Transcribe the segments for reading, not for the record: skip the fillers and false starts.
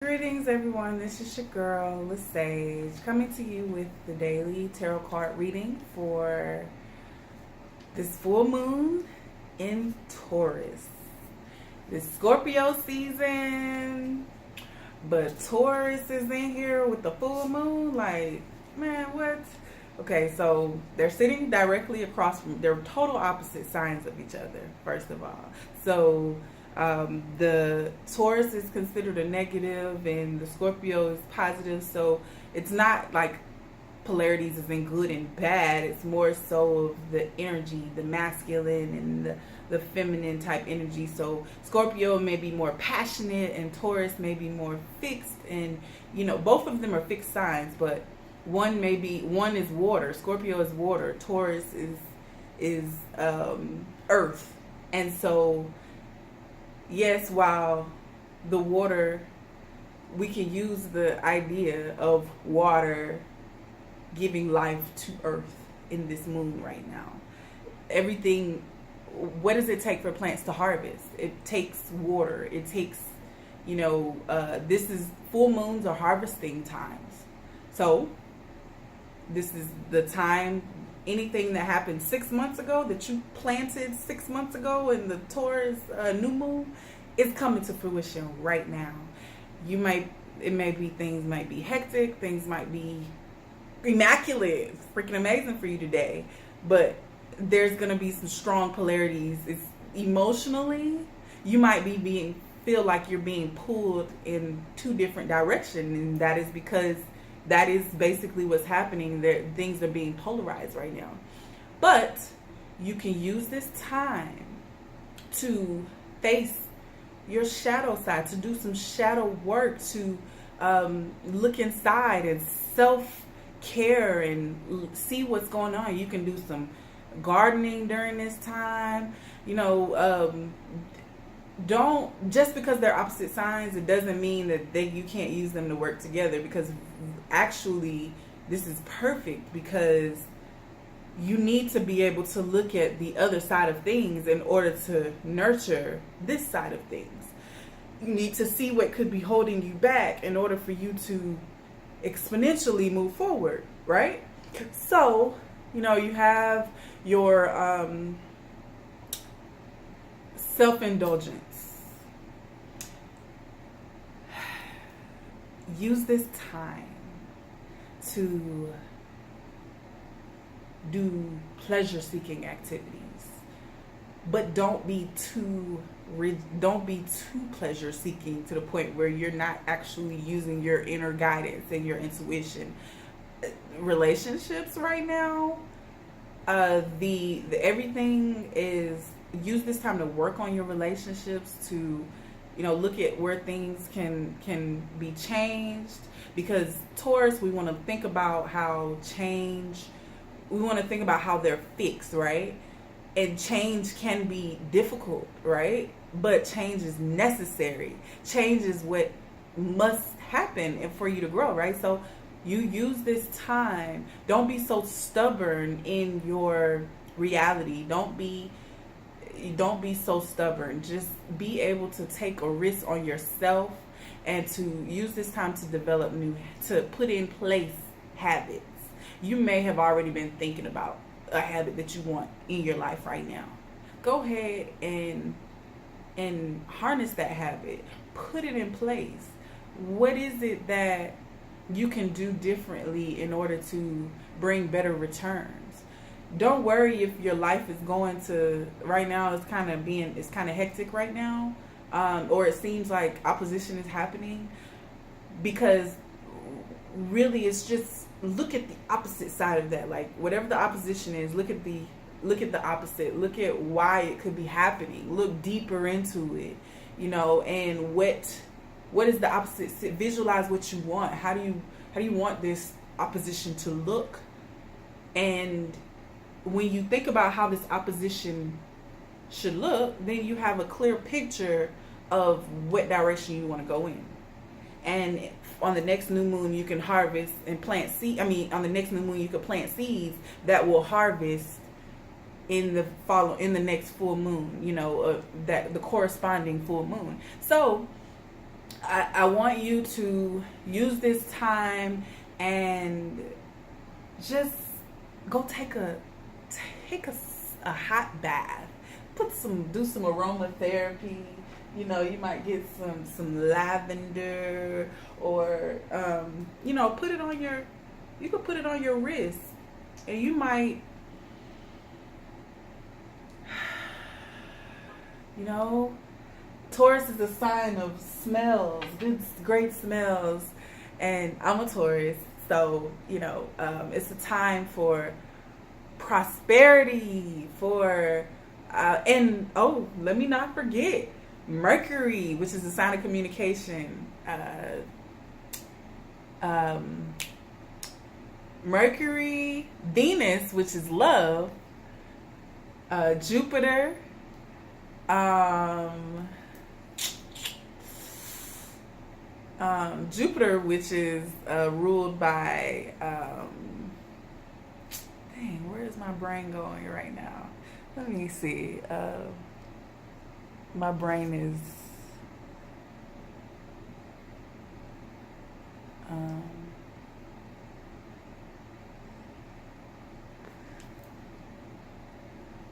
Greetings, everyone. This is your girl, Lesage, coming to you with the daily tarot card reading for this full moon in Taurus. This Scorpio season, but Taurus is in here with the full moon. Like, man, what? Okay, so they're sitting directly across from, they're total opposite signs of each other, first of all. So the Taurus is considered a negative and the Scorpio is positive. So it's not like polarities is in good and bad. It's more so of the energy, the masculine and the feminine type energy. So Scorpio may be more passionate and Taurus may be more fixed. And, you know, both of them are fixed signs, but one is water. Scorpio is water. Taurus is earth. And so yes, while the water, we can use the idea of water giving life to earth in this moon right now. Everything, what does it take for plants to harvest? It takes water. It takes, this is full moons are harvesting times. So this is the time, anything that happened 6 months ago that you planted 6 months ago in the Taurus new moon is coming to fruition right now. Things might be hectic, things might be immaculate, freaking amazing for you today, but there's going to be some strong polarities. It's emotionally, you might feel like you're being pulled in two different directions, and that is because that is basically what's happening. Things are being polarized right now. But you can use this time to face your shadow side, to do some shadow work, to look inside and self-care and see what's going on. You can do some gardening during this time. Don't, just because they're opposite signs, it doesn't mean that you can't use them to work together, because actually this is perfect, because you need to be able to look at the other side of things in order to nurture this side of things. You need to see what could be holding you back in order for you to exponentially move forward, right? So, you have your self-indulgence. Use this time to do pleasure-seeking activities, but don't be too pleasure-seeking to the point where you're not actually using your inner guidance and your intuition. Relationships right now, the everything is, use this time to work on your relationships, to look at where things can be changed, because Taurus, we want to think about how they're fixed, right? And change can be difficult, right? But change is necessary. Change is what must happen and for you to grow, right? So you use this time. Don't be so stubborn in your reality. Don't be so stubborn. Just be able to take a risk on yourself and to use this time to put in place habits. You may have already been thinking about a habit that you want in your life right now. Go ahead and harness that habit. Put it in place. What is it that you can do differently in order to bring better returns? Don't worry if your life is going to, right now it's kind of hectic right now, or it seems like opposition is happening, because really it's just, look at the opposite side of that. Like, whatever the opposition is, look at the opposite. Look at why it could be happening. Look deeper into it, and what is the opposite? Visualize what you want. How do you want this opposition to look? And when you think about how this opposition should look, then you have a clear picture of what direction you want to go in. And on the next new moon, you can harvest and plant seed. On the next new moon, you can plant seeds that will harvest in the next full moon. That the corresponding full moon. So I want you to use this time and just go take a hot bath. Do some aromatherapy. You know, you might get some lavender, or you know, you could put it on your wrist, and you might, you know, Taurus is a sign of smells, good, great smells, and I'm a Taurus, so you know, it's a time for prosperity, for and oh, let me not forget Mercury, which is a sign of communication. Mercury, Venus, which is love, Jupiter, Jupiter, which is ruled by dang, where is my brain going right now? Let me see. My brain is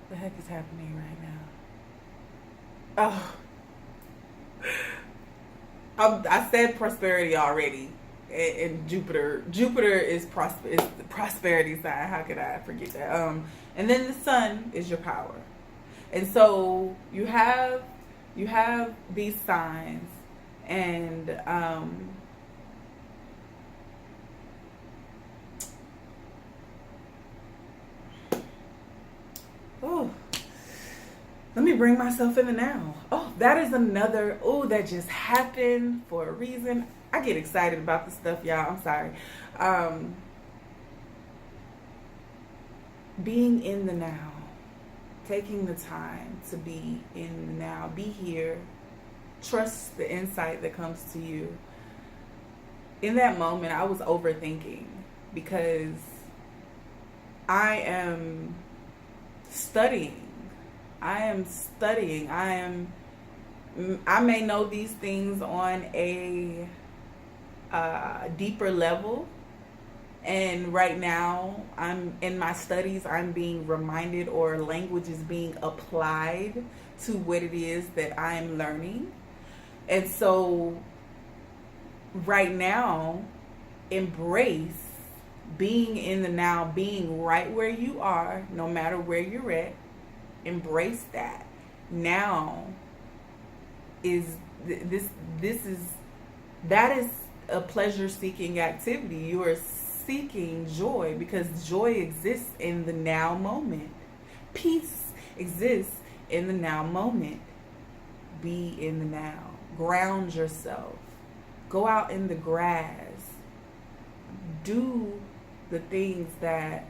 the heck is happening right now? Oh, I said prosperity already. And Jupiter is the prosperity sign. How could I forget that? And then the sun is your power. And so you have these signs, and oh, let me bring myself in the now. Oh, that is another, oh, that just happened for a reason. I get excited about this stuff, y'all. I'm sorry. Being in the now. Taking the time to be in the now. Be here. Trust the insight that comes to you. In that moment, I was overthinking because I am studying. I may know these things on a deeper level, and right now I'm in my studies, I'm being reminded, or language is being applied to what it is that I'm learning. And so right now, embrace being in the now, being right where you are, no matter where you're at. Embrace that. Now is that is a pleasure seeking activity. You are seeking joy because joy exists in the now moment. Peace exists in the now moment. Be in the now. Ground yourself. Go out in the grass. Do the things that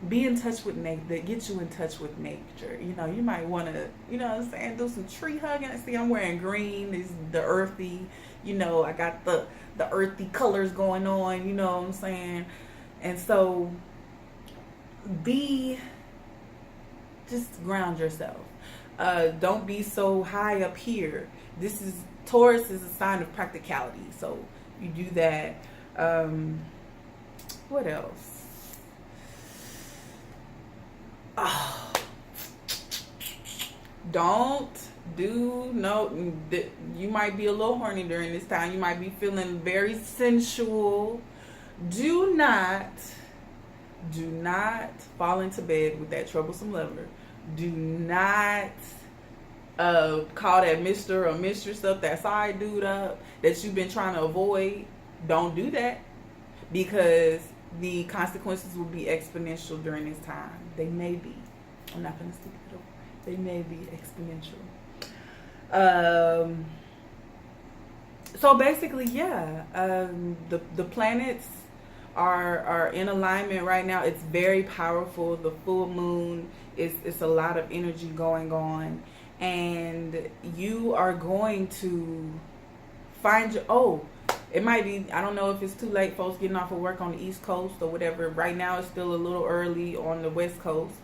be in touch with nature, that get you in touch with nature. You know, you might want to, you know what I'm saying, do some tree hugging. See, I'm wearing green. Is the earthy, you know, I got the earthy colors going on, you know what I'm saying? And so just ground yourself. Don't be so high up here. Taurus is a sign of practicality. So you do that. What else? Oh, you might be a little horny during this time. You might be feeling very sensual. Do not fall into bed with that troublesome lover. Do not call that Mr. or Mistress up, that side dude up that you've been trying to avoid. Don't do that, because the consequences will be exponential during this time. They may be. I'm not going to speak it over. They may be exponential. So basically, yeah. The planets are in alignment right now. It's very powerful. The full moon it's a lot of energy going on, and you are going to find it might be, I don't know if it's too late, folks getting off of work on the East Coast or whatever. Right now it's still a little early on the West Coast.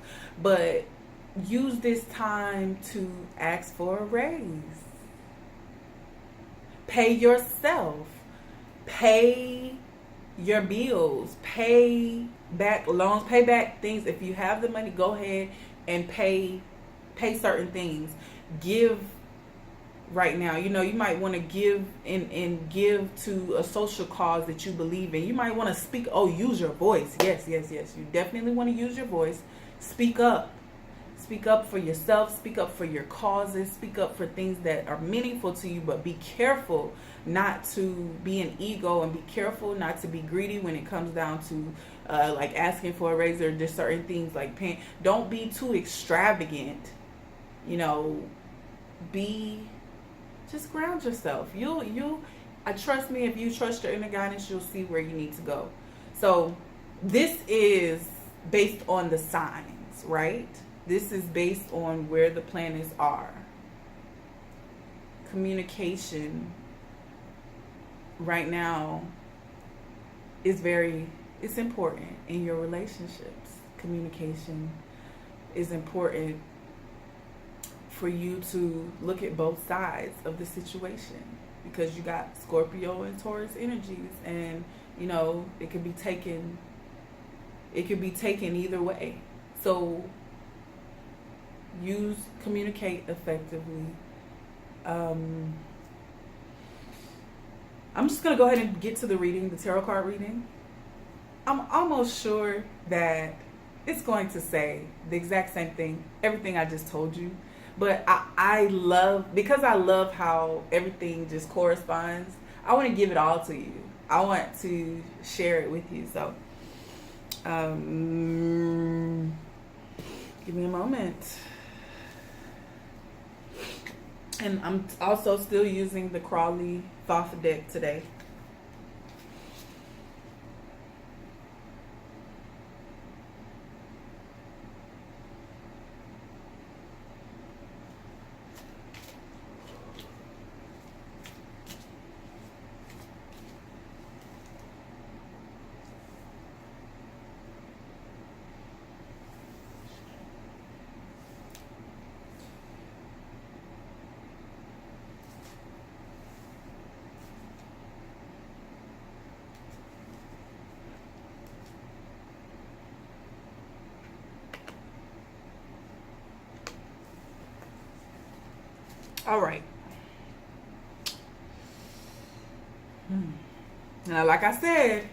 But use this time to ask for a raise. Pay yourself. Pay your bills. Pay back loans. Pay back things. If you have the money, go ahead and pay certain things. Give right now. You know, you might want to give and give to a social cause that you believe in. You might want to speak. Oh, use your voice. Yes. You definitely want to use your voice. Speak up. Speak up for yourself. Speak up for your causes. Speak up for things that are meaningful to you, but be careful not to be an ego, and be careful not to be greedy when it comes down to like asking for a raise or just certain things like paying. Don't be too extravagant. You know, just ground yourself. I trust me, if you trust your inner guidance, you'll see where you need to go. So this is based on the signs, right? This is based on where the planets are. Communication right now is it's important in your relationships. Communication is important for you to look at both sides of the situation, because you got Scorpio and Taurus energies, and you know it could be taken either way. So communicate effectively. I'm just gonna go ahead and get to the reading, the tarot card reading. I'm almost sure that it's going to say the exact same thing, everything I just told you. But I love how everything just corresponds. I want to give it all to you. I want to share it with you. So, give me a moment. And I'm also still using the Crawley Thoth deck today. All right. Now, like I said,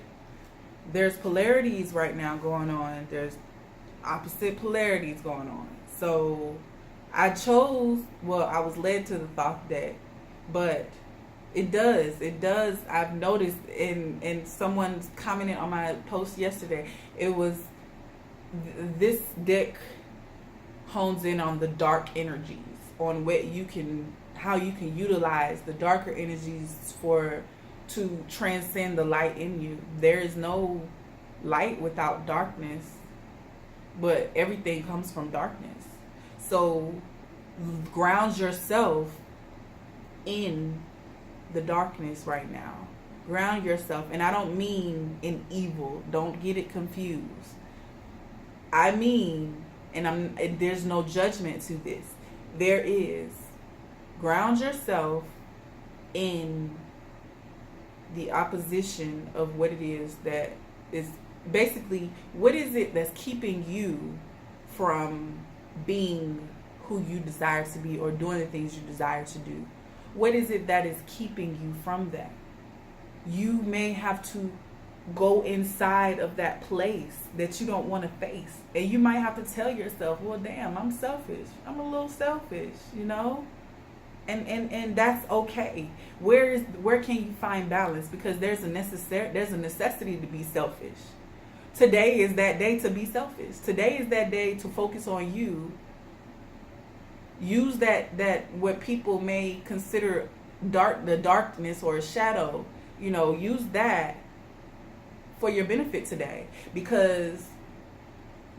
there's polarities right now going on. There's opposite polarities going on. So I was led to the Thoth deck, but it does. I've noticed in someone's commented on my post yesterday, it was this deck hones in on the dark energies, on how you can utilize the darker energies to transcend the light in you. There is no light without darkness, but everything comes from darkness. So ground yourself in the darkness right now. Ground yourself, and I don't mean in evil. Don't get it confused. I mean, and there's no judgment to this. There is. Ground yourself in the opposition of what it is that is basically, what is it that's keeping you from being who you desire to be or doing the things you desire to do? What is it that is keeping you from that? You may have to go inside of that place that you don't want to face, and you might have to tell yourself, well, damn, I'm selfish. I'm a little selfish, you know? And that's okay. Where can you find balance? Because there's a necessity to be selfish. Today is that day to be selfish. Today is that day to focus on you. Use that what people may consider the darkness or a shadow, you know, use that for your benefit today, because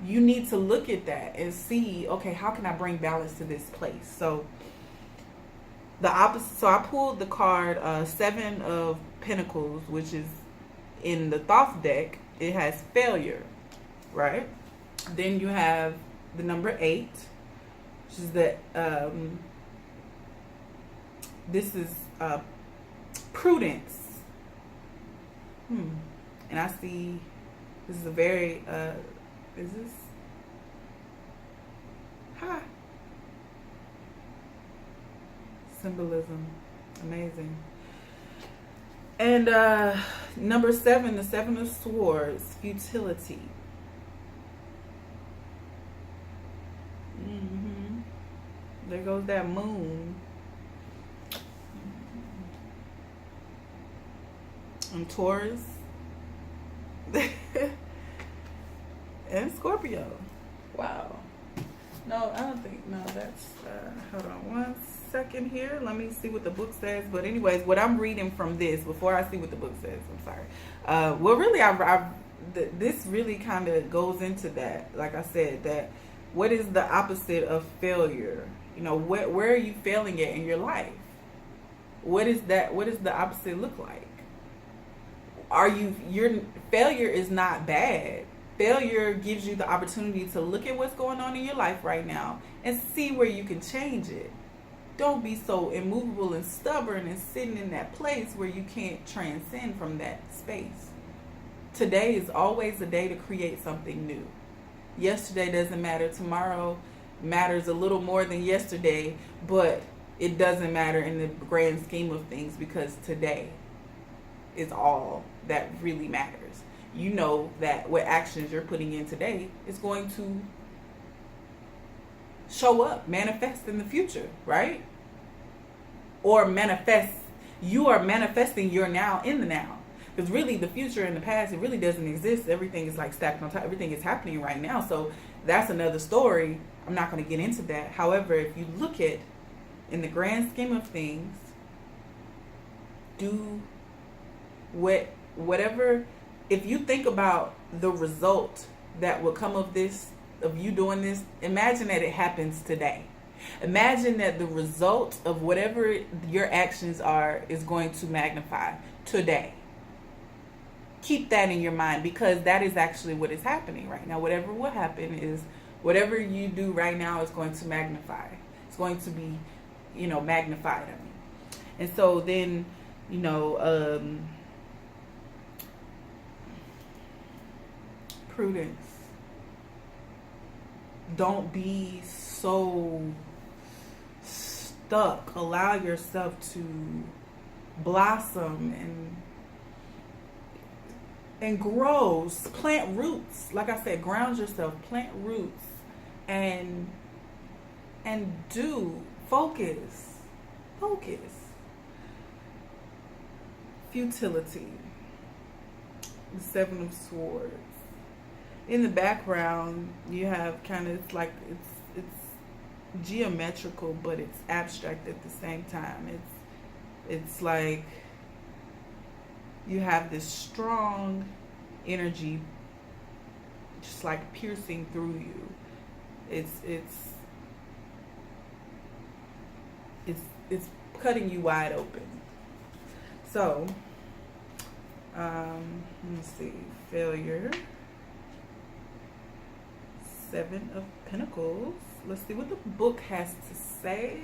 you need to look at that and see, okay, how can I bring balance to this place? So the opposite. So I pulled the card Seven of Pentacles, which is in the Thoth deck. It has failure, right? Then you have the number 8, which is the this is prudence. And I see this is a very is this symbolism, amazing. And number 7, the 7 of Swords, futility. There goes that moon. And Taurus. And Scorpio. Wow. No, I don't think, no, that's, hold on one second here. Let me see what the book says. But anyways, what I'm reading from this, before I see what the book says, I'm sorry. Well, really, this really kind of goes into that. Like I said, that what is the opposite of failure? You know, where are you failing at in your life? What is that? What does the opposite look like? Your failure is not bad. Failure gives you the opportunity to look at what's going on in your life right now and see where you can change it. Don't be so immovable and stubborn and sitting in that place where you can't transcend from that space. Today is always a day to create something new. Yesterday doesn't matter. Tomorrow matters a little more than yesterday, but it doesn't matter in the grand scheme of things, because today is all that really matters. You know that what actions you're putting in today is going to show up, manifest in the future, right? Or manifest, you are manifesting your now in the now. Because really the future and the past, it really doesn't exist. Everything is like stacked on top. Everything is happening right now. So that's another story. I'm not going to get into that. However, if you look at, in the grand scheme of things, do whatever, if you think about the result that will come of this, of you doing this, imagine that it happens today. Imagine that the result of whatever your actions are is going to magnify today. Keep that in your mind, because that is actually what is happening right now. Whatever will happen is, whatever you do right now is going to magnify. It's going to be, magnified. And so then, prudence. Don't be so stuck. Allow yourself to blossom and grow. Plant roots. Like I said, ground yourself. Plant roots and do focus. Futility. The 7 of Swords. In the background, you have kind of, it's like it's geometrical, but it's abstract at the same time. It's like you have this strong energy just like piercing through you. It's cutting you wide open. So let's see, failure. 7 of Pentacles. Let's see what the book has to say.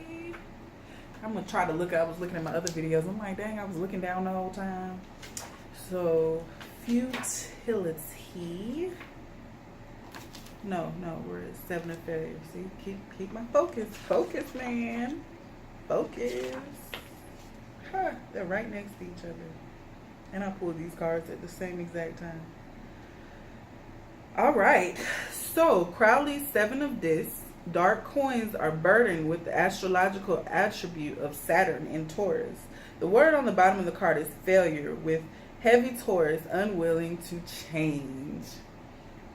I'm gonna try to look. I was looking at my other videos. I'm like, dang, I was looking down the whole time. So, futility. No, we're at 7 of Failure. See, keep my focus. Focus, man. Focus. Huh, they're right next to each other. And I pulled these cards at the same exact time. All right. So, Crowley's 7 of Discs. Dark coins are burdened with the astrological attribute of Saturn in Taurus. The word on the bottom of the card is failure, with heavy Taurus unwilling to change.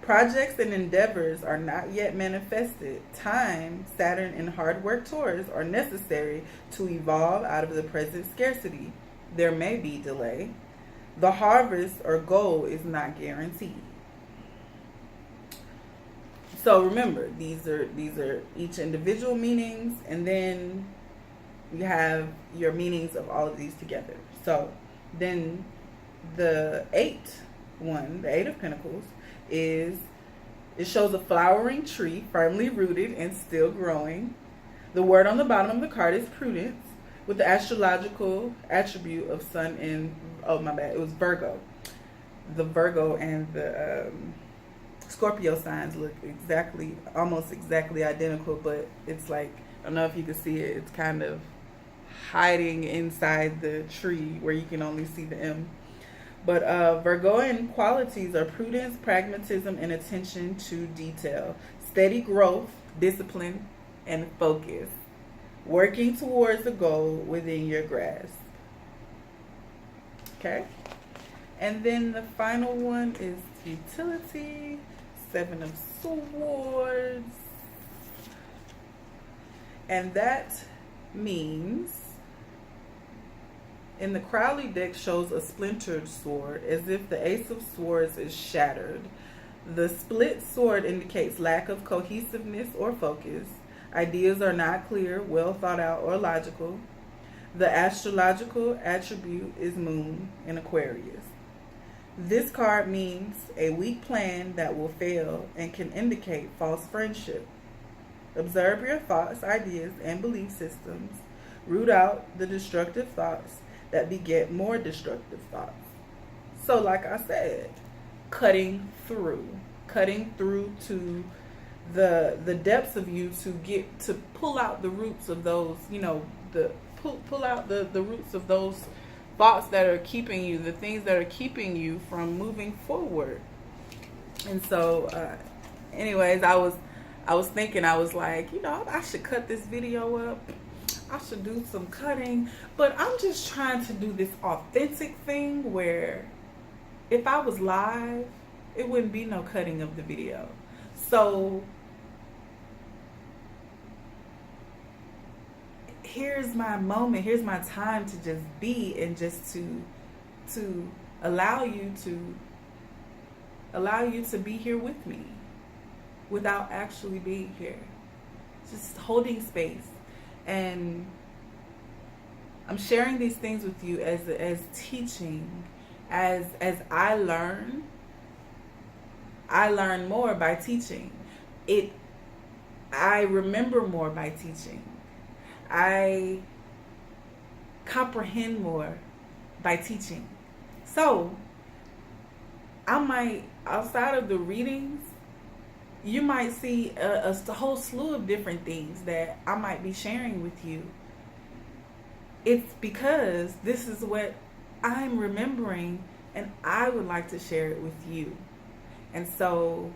Projects and endeavors are not yet manifested. Time, Saturn, and hard work Taurus are necessary to evolve out of the present scarcity. There may be delay. The harvest or goal is not guaranteed. So remember, these are each individual meanings, and then you have your meanings of all of these together. So then the 8 one, the 8 of Pentacles, it shows a flowering tree firmly rooted and still growing. The word on the bottom of the card is prudence, with the astrological attribute of sun in, oh my bad, it was Virgo. The Virgo and the Scorpio signs look almost exactly identical, but it's like, I don't know if you can see it, it's kind of hiding inside the tree where you can only see the M. But Virgoan qualities are prudence, pragmatism, and attention to detail, steady growth, discipline, and focus, working towards a goal within your grasp. Okay? And then the final one is futility, 7 of Swords. And that means, in the Crowley deck shows a splintered sword, as if the Ace of Swords is shattered. The split sword indicates lack of cohesiveness or focus. Ideas are not clear, well thought out, or logical. The astrological attribute is Moon in Aquarius. This card means a weak plan that will fail and can indicate false friendship. Observe your thoughts, ideas, and belief systems. Root out the destructive thoughts that beget more destructive thoughts. So like I said, cutting through to the depths of you to get to pull out the roots of those, pull out the roots of those thoughts that are keeping you, the things that are keeping you from moving forward. And so anyways, I was thinking, I was like, I should cut this video up. I should do some cutting, but I'm just trying to do this authentic thing where if I was live, it wouldn't be no cutting of the video. So here's my moment, here's my time to just be, and just to allow you to be here with me without actually being here. Just holding space. And I'm sharing these things with you as teaching, as I learn more by teaching. I remember more by teaching. I comprehend more by teaching. So I might, outside of the readings, you might see a whole slew of different things that I might be sharing with you. It's because this is what I'm remembering, and I would like to share it with you. And so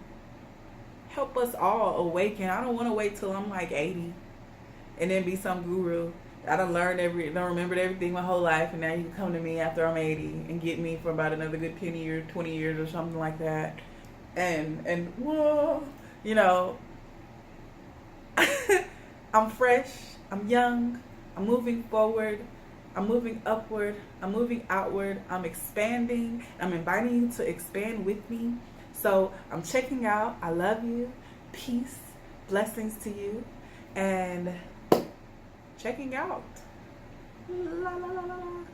help us all awaken. I don't want to wait till I'm like 80 and then be some guru. I done remembered everything my whole life, and now you come to me after I'm 80 and get me for about another good 10 years, 20 years or something like that. And whoa, I'm fresh, I'm young, I'm moving forward, I'm moving upward, I'm moving outward, I'm expanding, I'm inviting you to expand with me. So I'm checking out. I love you. Peace, blessings to you, and checking out. La la la la la.